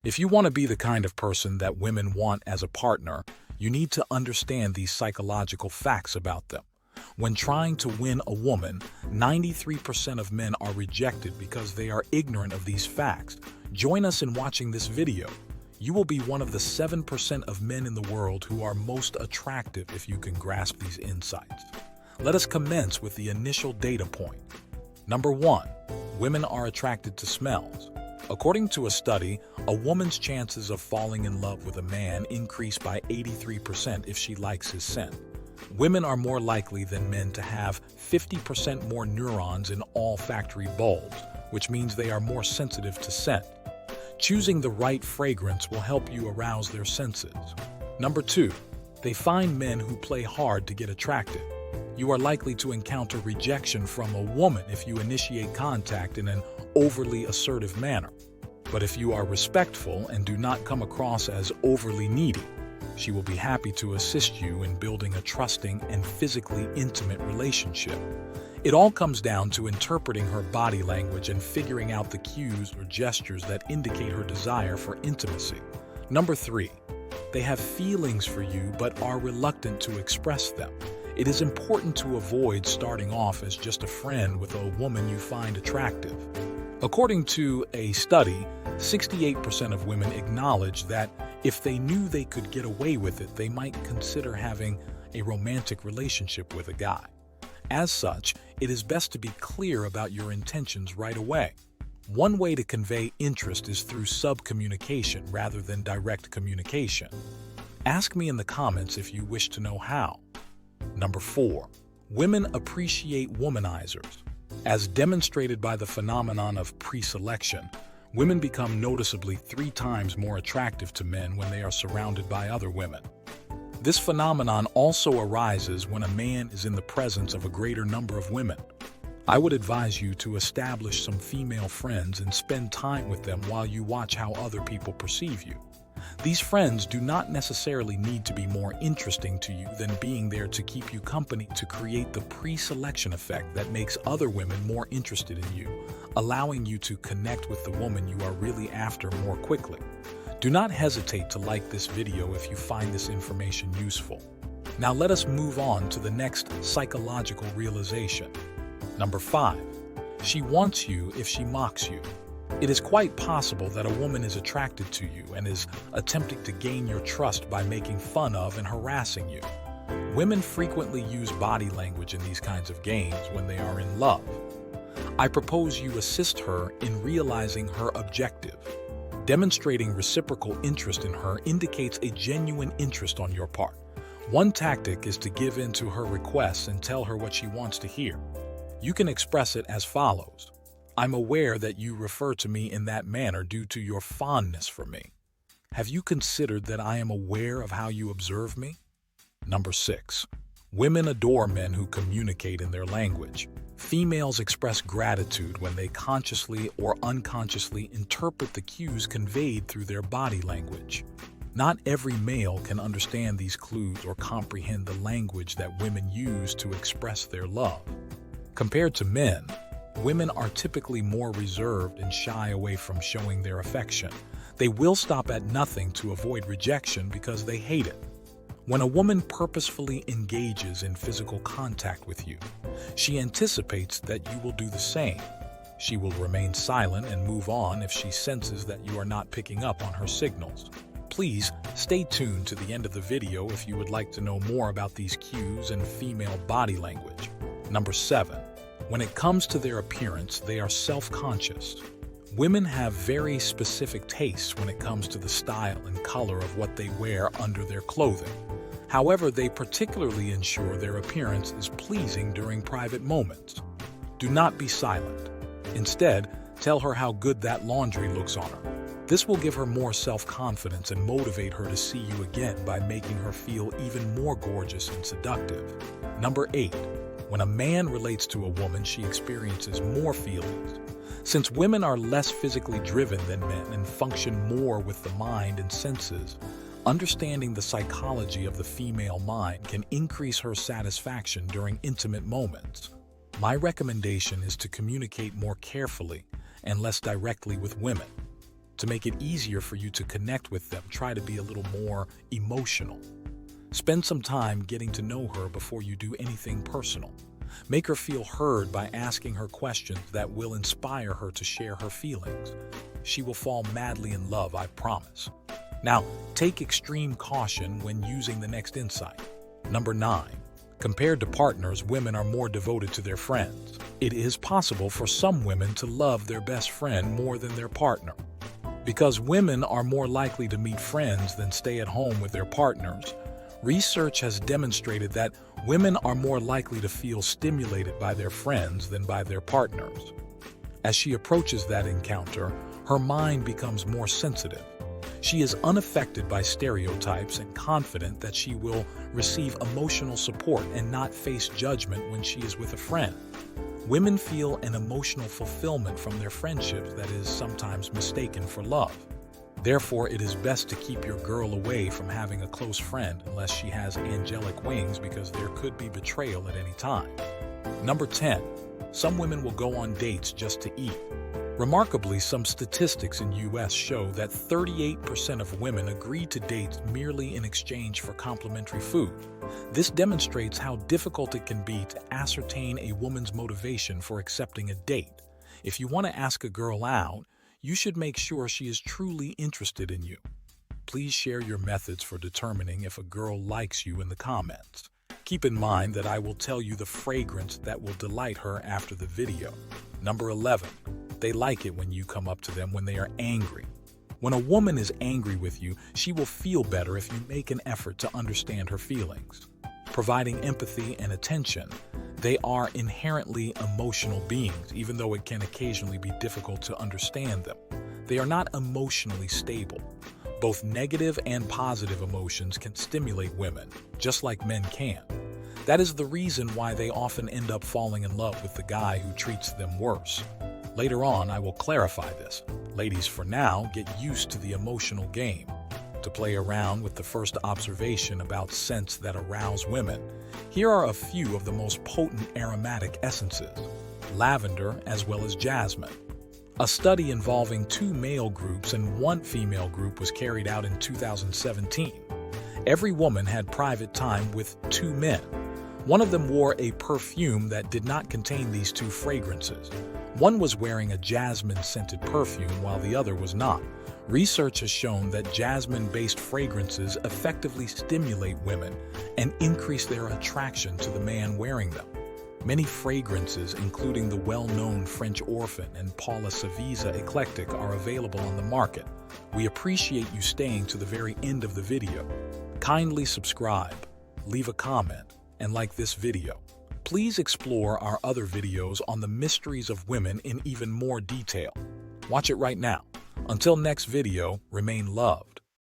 If you want to be the kind of person that women want as a partner, you need to understand these psychological facts about them. When trying to win a woman, 93% of men are rejected because they are ignorant of these facts. Join us in watching this video. You will be one of the 7% of men in the world who are most attractive if you can grasp these insights. Let us commence with the initial data point. Number 1. Women are attracted to smells. According to a study, a woman's chances of falling in love with a man increase by 83% if she likes his scent. Women are more likely than men to have 50% more neurons in olfactory bulbs, which means they are more sensitive to scent. Choosing the right fragrance will help you arouse their senses. Number 2. They find men who play hard to get attracted. You are likely to encounter rejection from a woman if you initiate contact in an overly assertive manner. But if you are respectful and do not come across as overly needy, she will be happy to assist you in building a trusting and physically intimate relationship. It all comes down to interpreting her body language and figuring out the cues or gestures that indicate her desire for intimacy. Number 3. They have feelings for you but are reluctant to express them. It is important to avoid starting off as just a friend with a woman you find attractive. According to a study, 68% of women acknowledge that if they knew they could get away with it, they might consider having a romantic relationship with a guy. As such, it is best to be clear about your intentions right away. One way to convey interest is through sub-communication rather than direct communication. Ask me in the comments if you wish to know how. Number 4. Women appreciate womanizers. As demonstrated by the phenomenon of pre-selection, women become noticeably 3 times more attractive to men when they are surrounded by other women. This phenomenon also arises when a man is in the presence of a greater number of women. I would advise you to establish some female friends and spend time with them while you watch how other people perceive you. These friends do not necessarily need to be more interesting to you than being there to keep you company to create the pre-selection effect that makes other women more interested in you, allowing you to connect with the woman you are really after more quickly. Do not hesitate to like this video if you find this information useful. Now let us move on to the next psychological realization. Number 5. She wants you if she mocks you. It is quite possible that a woman is attracted to you and is attempting to gain your trust by making fun of and harassing you. Women frequently use body language in these kinds of games when they are in love. I propose you assist her in realizing her objective. Demonstrating reciprocal interest in her indicates a genuine interest on your part. One tactic is to give in to her requests and tell her what she wants to hear. You can express it as follows. I'm aware that you refer to me in that manner due to your fondness for me. Have you considered that I am aware of how you observe me? Number 6. Women adore men who communicate in their language. Females express gratitude when they consciously or unconsciously interpret the cues conveyed through their body language. Not every male can understand these clues or comprehend the language that women use to express their love. Compared to men, women are typically more reserved and shy away from showing their affection. They will stop at nothing to avoid rejection because they hate it. When a woman purposefully engages in physical contact with you, she anticipates that you will do the same. She will remain silent and move on if she senses that you are not picking up on her signals. Please stay tuned to the end of the video if you would like to know more about these cues and female body language. Number 7. When it comes to their appearance, they are self-conscious. Women have very specific tastes when it comes to the style and color of what they wear under their clothing. However, they particularly ensure their appearance is pleasing during private moments. Do not be silent. Instead, tell her how good that laundry looks on her. This will give her more self-confidence and motivate her to see you again by making her feel even more gorgeous and seductive. Number 8. When a man relates to a woman, she experiences more feelings. Since women are less physically driven than men and function more with the mind and senses, understanding the psychology of the female mind can increase her satisfaction during intimate moments. My recommendation is to communicate more carefully and less directly with women. To make it easier for you to connect with them, try to be a little more emotional. Spend some time getting to know her before you do anything personal. Make her feel heard by asking her questions that will inspire her to share her feelings. She will fall madly in love, I promise. Now, take extreme caution when using the next insight. Number 9. Compared to partners, women are more devoted to their friends. It is possible for some women to love their best friend more than their partner. Because women are more likely to meet friends than stay at home with their partners, research has demonstrated that women are more likely to feel stimulated by their friends than by their partners. As she approaches that encounter, her mind becomes more sensitive. She is unaffected by stereotypes and confident that she will receive emotional support and not face judgment when she is with a friend. Women feel an emotional fulfillment from their friendships that is sometimes mistaken for love. Therefore, it is best to keep your girl away from having a close friend unless she has angelic wings, because there could be betrayal at any time. Number 10. Some women will go on dates just to eat. Remarkably, some statistics in U.S. show that 38% of women agree to dates merely in exchange for complimentary food. This demonstrates how difficult it can be to ascertain a woman's motivation for accepting a date. If you want to ask a girl out, you should make sure she is truly interested in you. Please share your methods for determining if a girl likes you in the comments. Keep in mind that I will tell you the fragrance that will delight her after the video. Number 11. They like it when you come up to them when they are angry. When a woman is angry with you, she will feel better if you make an effort to understand her feelings. Providing empathy and attention, they are inherently emotional beings, even though it can occasionally be difficult to understand them. They are not emotionally stable. Both negative and positive emotions can stimulate women, just like men can. That is the reason why they often end up falling in love with the guy who treats them worse. Later on, I will clarify this. Ladies, for now, get used to the emotional game. To play around with the first observation about scents that arouse women, here are a few of the most potent aromatic essences: lavender as well as jasmine. A study involving 2 male groups and 1 female group was carried out in 2017. Every woman had private time with 2 men. One of them wore a perfume that did not contain these 2 fragrances. One was wearing a jasmine-scented perfume while the other was not. Research has shown that jasmine-based fragrances effectively stimulate women and increase their attraction to the man wearing them. Many fragrances, including the well-known French Orphan and Paula Savisa Eclectic, are available on the market. We appreciate you staying to the very end of the video. Kindly subscribe, leave a comment, and like this video. Please explore our other videos on the mysteries of women in even more detail. Watch it right now. Until next video, remain loved.